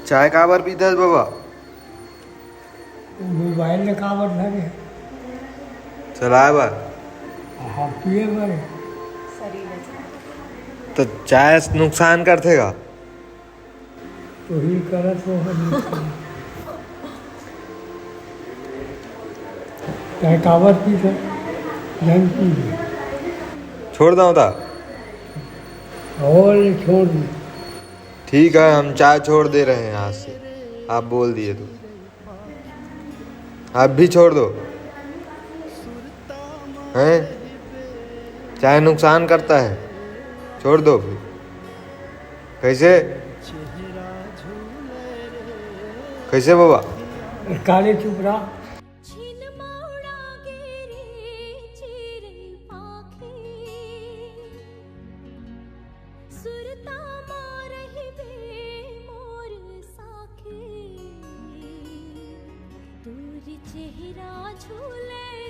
चाय काबर पीता है बाबा? मोबाइल ने कावड़ धरे चलाए बा हाँ पिए बड़े तो चाय नुकसान करतेगा। तो ही करत हो चाहे कावड़ पी सक जन पी ले छोड़ दो था। और छोड़ दे। ठीक है, हम चाय छोड़ दे रहे हैं आज से। आप बोल दिए तो आप भी छोड़ दो। हैं? चाय नुकसान करता है, छोड़ दो फिर। कैसे कैसे बाबा? काले चुप रहा चेहरा झूले